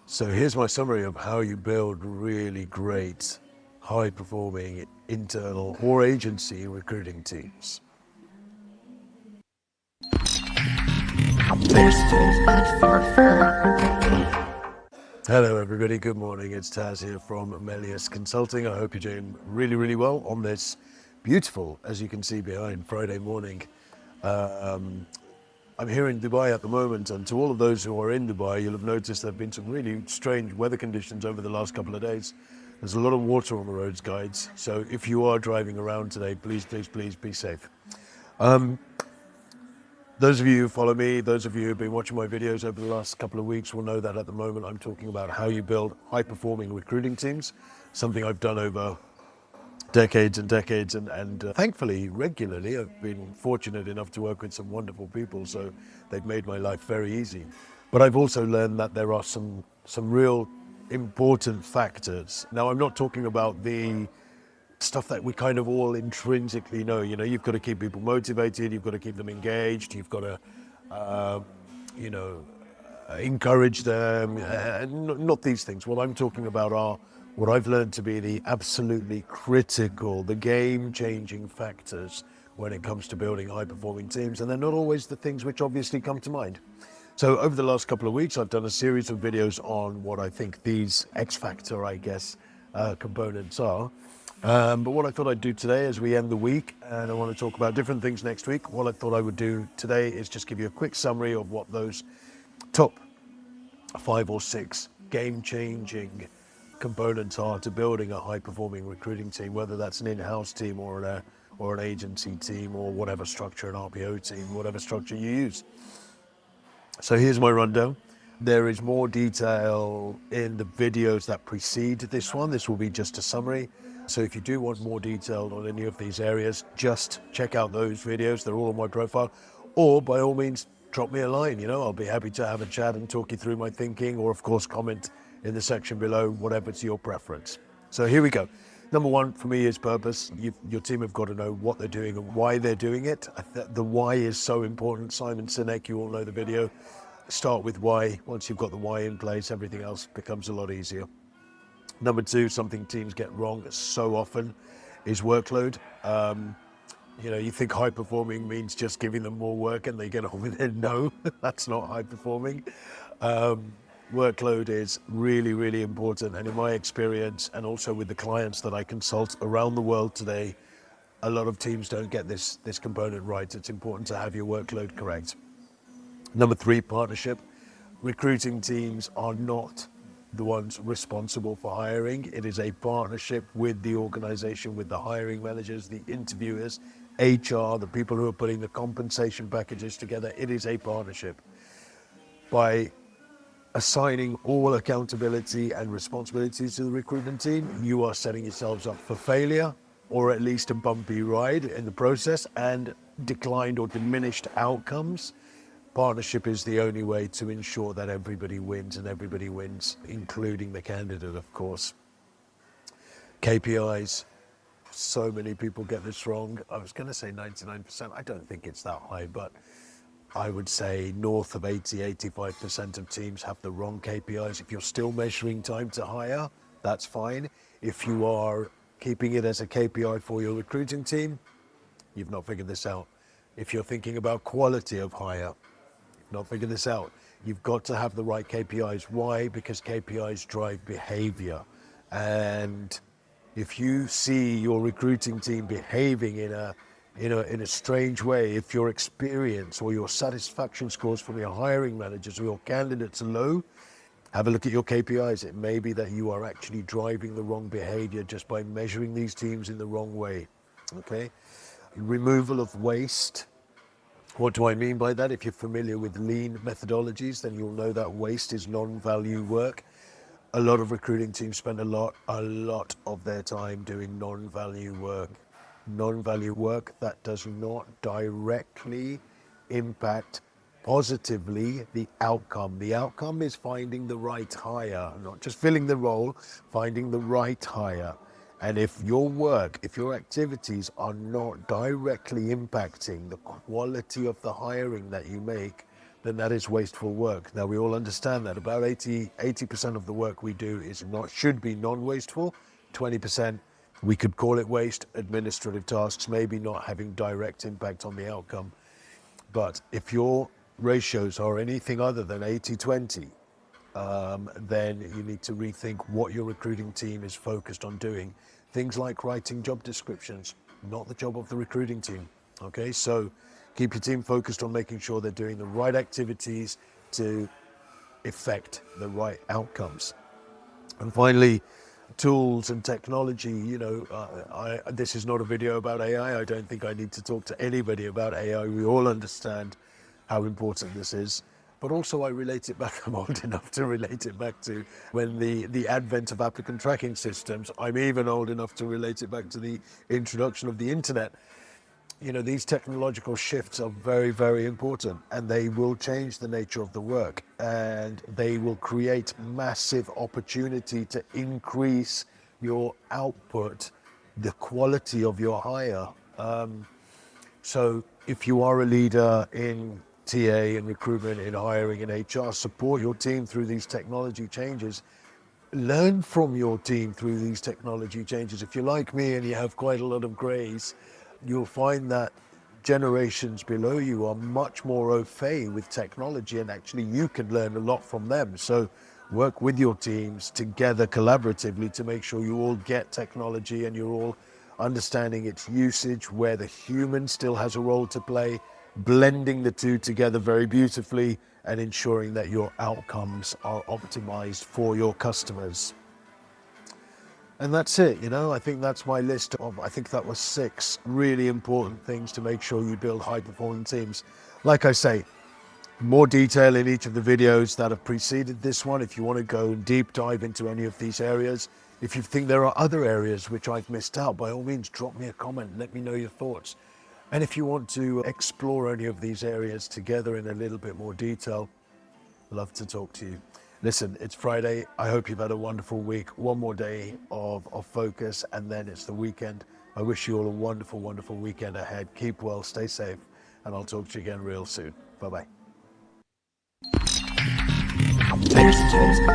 So here's my summary of how you build really great, high-performing internal or agency recruiting teams. Hello everybody, good morning. It's Taz here from Melius Consulting. I hope you're doing really, really well on this beautiful, as you can see behind, Friday morning. I'm here in Dubai at the moment, and to all of those who are in Dubai, you'll have noticed there have been some really strange weather conditions over the last couple of days. There's a lot of water on the roads, guides. So if you are driving around today, please be safe. Those of you who follow me, those of you who've been watching my videos over the last couple of weeks will know that at the moment I'm talking about how you build high-performing recruiting teams, something I've done over decades and decades, and thankfully, regularly, I've been fortunate enough to work with some wonderful people, so they've made my life very easy. But I've also learned that there are some real important factors. Now, I'm not talking about the stuff that we kind of all intrinsically know. You know, you've got to keep people motivated, you've got to keep them engaged, you've got to, encourage them, not these things. What I'm talking about are what I've learned to be the absolutely critical, the game-changing factors when it comes to building high-performing teams, and they're not always the things which obviously come to mind. So over the last couple of weeks, I've done a series of videos on what I think these X-factor, I guess, components are. But what I thought I'd do today as we end the week, and I want to talk about different things next week, what I thought I would do today is just give you a quick summary of what those top 5 or 6 game-changing components are to building a high-performing recruiting team, whether that's an in-house team or an agency team or whatever structure, an RPO team, whatever structure you use. So here's my rundown. There is more detail in the videos that precede this one. This will be just a summary. So if you do want more detail on any of these areas, just check out those videos. They're all on my profile. Or by all means, drop me a line. You know, I'll be happy to have a chat and talk you through my thinking, or of course, comment in the section below, whatever's your preference. So here we go. Number one for me is purpose. Your team have got to know what they're doing and why they're doing it. The why is so important. Simon Sinek, you all know the video. Start with why. Once you've got the why in place, everything else becomes a lot easier. Number two, something teams get wrong so often is workload. You think high performing means just giving them more work and they get on with it. No, that's not high performing. Workload is really, really important. And in my experience, and also with the clients that I consult around the world today, a lot of teams don't get this component right. It's important to have your workload correct. Number three, partnership. Recruiting teams are not the ones responsible for hiring. It is a partnership with the organization, with the hiring managers, the interviewers, HR, the people who are putting the compensation packages together. It is a partnership. By assigning all accountability and responsibilities to the recruitment team, you are setting yourselves up for failure, or at least a bumpy ride in the process, and declined or diminished outcomes. Partnership is the only way to ensure that everybody wins, and everybody wins, including the candidate, of course. KPIs. So many people get this wrong. I was going to say 99%. I don't think it's that high, but I would say north of 85% of teams have the wrong KPIs. If you're still measuring time to hire, that's fine. If you are keeping it as a KPI for your recruiting team, you've not figured this out. If you're thinking about quality of hire, not figure this out. You've got to have the right KPIs. Why? Because KPIs drive behavior. And if you see your recruiting team behaving in a strange way, if your experience or your satisfaction scores from your hiring managers or your candidates are low, have a look at your KPIs. It may be that you are actually driving the wrong behavior just by measuring these teams in the wrong way. Okay? Removal of waste. What do I mean by that? If you're familiar with lean methodologies, then you'll know that waste is non-value work. A lot of recruiting teams spend a lot of their time doing non-value work. Non-value work that does not directly impact positively the outcome. The outcome is finding the right hire, not just filling the role, finding the right hire. And if your work, if your activities are not directly impacting the quality of the hiring that you make, then that is wasteful work. Now, we all understand that about 80% of the work we do should be non-wasteful. 20%, we could call it waste, administrative tasks, maybe not having direct impact on the outcome. But if your ratios are anything other than 80-20, then you need to rethink what your recruiting team is focused on doing. Things like writing job descriptions, not the job of the recruiting team. Okay, so keep your team focused on making sure they're doing the right activities to effect the right outcomes. And finally, tools and technology. This is not a video about AI. I don't think I need to talk to anybody about AI. We all understand how important this is. But also I relate it back, I'm old enough to relate it back to when the advent of applicant tracking systems. I'm even old enough to relate it back to the introduction of the internet. These technological shifts are very, very important, and they will change the nature of the work, and they will create massive opportunity to increase your output, the quality of your hire. So if you are a leader in TA and recruitment, in hiring, in HR, support your team through these technology changes. Learn from your team through these technology changes. If you're like me and you have quite a lot of grays, you'll find that generations below you are much more au fait with technology, and actually you can learn a lot from them. So work with your teams together collaboratively to make sure you all get technology and you're all understanding its usage, where the human still has a role to play, blending the two together very beautifully and ensuring that your outcomes are optimized for your customers. And that's it, I think that's my list of, I think that was 6 really important things to make sure you build high-performing teams. Like I say, more detail in each of the videos that have preceded this one. If you want to go and deep dive into any of these areas, if you think there are other areas which I've missed out, by all means, drop me a comment, let me know your thoughts. And if you want to explore any of these areas together in a little bit more detail, I'd love to talk to you. Listen, it's Friday. I hope you've had a wonderful week. One more day of focus, and then it's the weekend. I wish you all a wonderful, wonderful weekend ahead. Keep well, stay safe, and I'll talk to you again real soon. Bye-bye. TazTalks.